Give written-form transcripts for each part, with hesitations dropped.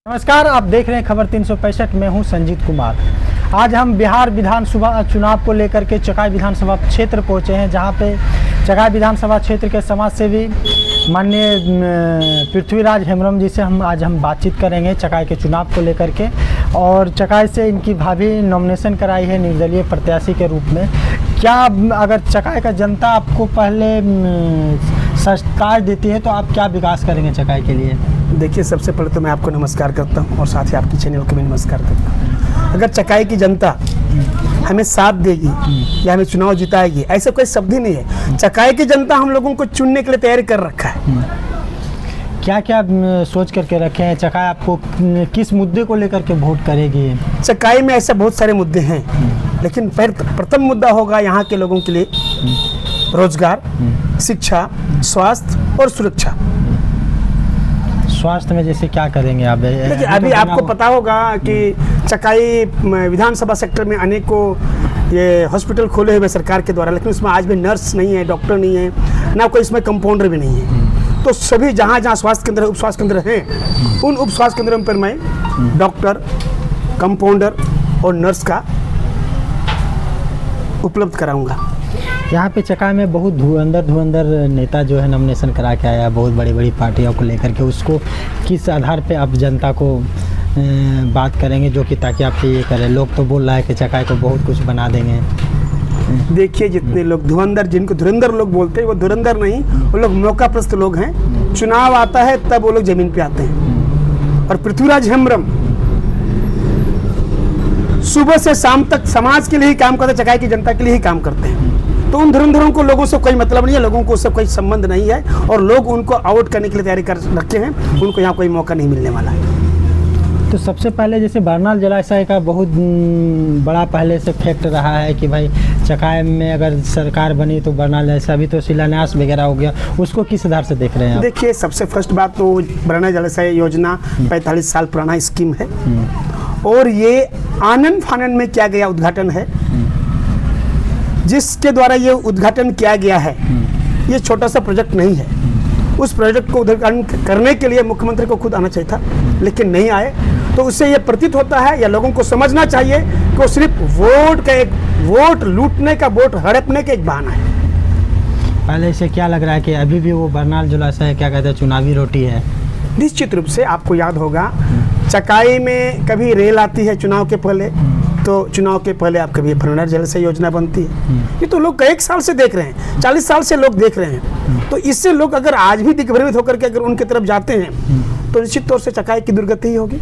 नमस्कार, आप देख रहे हैं खबर 365। मैं हूं संजीत कुमार। आज हम बिहार विधानसभा चुनाव को लेकर के चकाई विधानसभा क्षेत्र पहुंचे हैं, जहां पे चकाई विधानसभा क्षेत्र के समाज सेवी माननीय पृथ्वीराज हेम्ब्रम जी से हम बातचीत करेंगे चकाई के चुनाव को लेकर के। और चकाई से इनकी भाभी नॉमिनेशन कराई है निर्दलीय प्रत्याशी के रूप में। क्या अगर चकाई का जनता आपको पहले सरकार देती है तो आप क्या विकास करेंगे चकाई के लिए? देखिए, सबसे पहले तो मैं आपको नमस्कार करता हूं और साथ ही आपकी चैनल को भी नमस्कार करता हूं। अगर चकाई की जनता हमें साथ देगी या हमें चुनाव जिताएगी, ऐसा कोई शब्द ही नहीं है। चकाई की जनता हम लोगों को चुनने के लिए तैयारी कर रखा है। क्या क्या सोच करके रखे हैं? चकाई आपको किस मुद्दे को लेकर के वोट करेगी? चकाई में ऐसे बहुत सारे मुद्दे हैं, लेकिन प्रथम मुद्दा होगा यहाँ के लोगों के लिए रोजगार, शिक्षा, स्वास्थ्य और सुरक्षा। स्वास्थ्य में जैसे क्या करेंगे आप? देखिए, अभी आपको पता होगा कि चकाई विधानसभा सेक्टर में अनेकों ये हॉस्पिटल खोले हुए सरकार के द्वारा, लेकिन उसमें आज भी नर्स नहीं है, डॉक्टर नहीं है, ना कोई इसमें कंपाउंडर भी नहीं है। तो सभी जहाँ जहाँ स्वास्थ्य केंद्र, उप स्वास्थ्य केंद्र हैं, उन उप स्वास्थ्य केंद्रों पर मैं डॉक्टर, कंपाउंडर और नर्स का उपलब्ध कराऊंगा। यहाँ पे चकाई में बहुत धुरंधर नेता जो है नॉमिनेशन करा के आया, बहुत बड़ी बड़ी पार्टियों को लेकर के। उसको किस आधार पे आप जनता को बात करेंगे जो कि ताकि आप ये करें? लोग तो बोल रहा है कि चकाई को बहुत कुछ बना देंगे। देखिए, जितने लोग धुरंधर, जिनको धुरंधर लोग बोलते हैं, वो धुरंधर नहीं, वो लोग मौकाप्रस्त लोग हैं। चुनाव आता है तब वो लोग जमीन पे आते हैं। और पृथ्वीराज हेम्ब्रम सुबह से शाम तक समाज के लिए ही काम करते, चकाई की जनता के लिए ही काम करते हैं। तो उन धुरंधरों को लोगों से कोई मतलब नहीं है, लोगों को उससे कोई संबंध नहीं है, और लोग उनको आउट करने के लिए तैयारी कर रखे हैं। उनको यहाँ कोई मौका नहीं मिलने वाला है। तो सबसे पहले जैसे बरनाल जलाशय का बहुत बड़ा पहले से फैक्ट रहा है कि भाई चकाई में अगर सरकार बनी तो बरनाल जलाशय, अभी तो शिलान्यास वगैरह हो गया, उसको किस आधार से देख रहे हैं आप? देखिए, सबसे फर्स्ट बात तो बरनाल जलाशय योजना 45 साल पुराना स्कीम है, और ये आनंद फानंद में किया गया उद्घाटन है। जिसके द्वारा ये उद्घाटन किया गया है, ये छोटा सा प्रोजेक्ट नहीं है। उस प्रोजेक्ट को उद्घाटन करने के लिए मुख्यमंत्री को खुद आना चाहिए था, लेकिन नहीं आए। तो उससे ये प्रतीत होता है, या लोगों को समझना चाहिए कि वो सिर्फ वोट लूटने का, वोट हड़पने का एक बहाना है। पहले से क्या लग रहा है कि अभी भी वो बरनाल जलाशय क्या कहते हैं, चुनावी रोटी है? निश्चित रूप से आपको याद होगा, चकाई में कभी रेल आती है चुनाव के पहले, तो चुनाव के पहले आप कभी बरनाल जलाशय योजना बनती है। ये तो लोग 1 साल से देख रहे हैं, 40 साल से लोग देख रहे हैं। तो इससे लोग अगर आज भी दिग्भ्रमित होकर के अगर उनकी तरफ जाते हैं, तो निश्चित तौर से चकाई की दुर्गति ही होगी।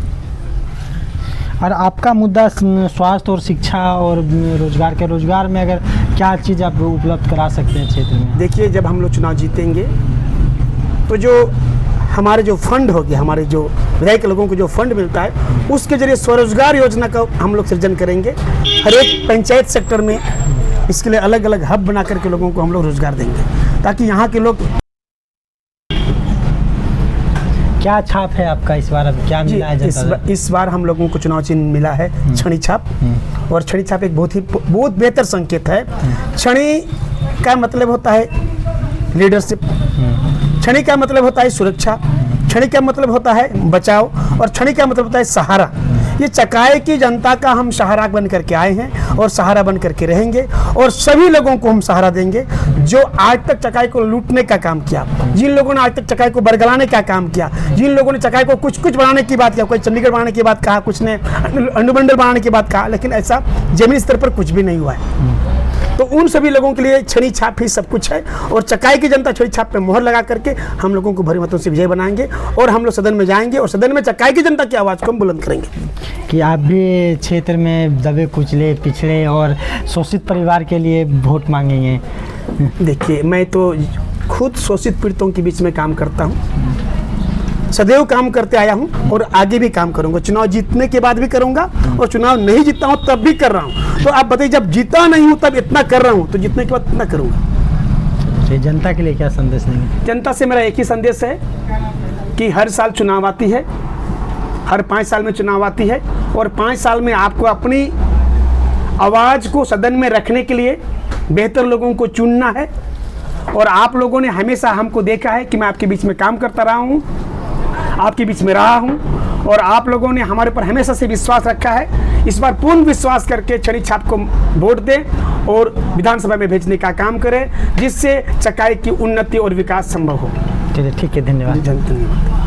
और आपका मुद्दा स्वास्थ्य और शिक्षा और रोजगार में अगर क्या चीज़ आप उपलब्ध करा सकते हैं क्षेत्र में? देखिए, जब हम लोग चुनाव जीतेंगे तो जो हमारे जो फंड हो गया, हमारे जो विधायक लोगों को जो फंड मिलता है, उसके जरिए स्वरोजगार योजना का हम लोग सृजन करेंगे। हर एक पंचायत सेक्टर में इसके लिए अलग अलग हब बना करके लोगों को हम लोग रोजगार देंगे, ताकि यहाँ के लोग। क्या छाप है आपका इस बार? अब क्या मिला है जनता? इस बार हम लोगों को चुनाव चिन्ह मिला है छड़ी छाप, और छड़ी छाप एक बहुत बेहतर संकेत है। छड़ी का मतलब होता है लीडरशिप, छड़ी का मतलब होता है सुरक्षा, छड़ी का मतलब होता है बचाव, और छड़ी का मतलब होता है सहारा। ये चकाई की जनता का हम सहारा बन करके आए हैं और सहारा बन करके रहेंगे, और सभी लोगों को हम सहारा देंगे जो आज तक चकाई को लूटने का काम किया, जिन लोगों ने आज तक चकाई को बरगलाने का काम किया, जिन लोगों ने चकाई को कुछ बनाने की बात किया, कोई चंडीगढ़ बनाने की बात कहा, कुछ ने अनुमंडल बनाने की बात कहा, लेकिन ऐसा जमीनी स्तर पर कुछ भी नहीं हुआ है। तो उन सभी लोगों के लिए छड़ी छाप ही सब कुछ है, और चकाई की जनता छड़ी छाप पे मोहर लगा करके हम लोगों को भारी मतों से विजय बनाएंगे, और हम लोग सदन में जाएंगे, और सदन में चकाई की जनता की आवाज़ को हम बुलंद करेंगे। कि आप भी क्षेत्र में दबे कुचले, पिछड़े और शोषित परिवार के लिए वोट मांगेंगे? देखिए, मैं तो खुद शोषित पीड़ितों के बीच में काम करता हूँ, सदैव काम करते आया हूँ, और आगे भी काम करूँगा। चुनाव जीतने के बाद भी करूँगा, और चुनाव नहीं जीता हूँ तब भी कर रहा हूँ। तो आप बताइए, जब जीता नहीं हूँ तब इतना कर रहा हूँ, तो जीतने के बाद इतना करूँगा। जनता के लिए क्या संदेश देंगे? जनता से मेरा एक ही संदेश है कि हर साल चुनाव आती है, हर 5 साल में चुनाव आती है, और 5 साल में आपको अपनी आवाज़ को सदन में रखने के लिए बेहतर लोगों को चुनना है। और आप लोगों ने हमेशा हमको देखा है कि मैं आपके बीच में काम करता रहा हूँ, आपके बीच में रहा हूँ, और आप लोगों ने हमारे ऊपर हमेशा से विश्वास रखा है। इस बार पूर्ण विश्वास करके छड़ी छाप को वोट दें और विधानसभा में भेजने का काम करें, जिससे चकाई की उन्नति और विकास संभव हो। चलिए ठीक है, धन्यवाद। धन्यवाद।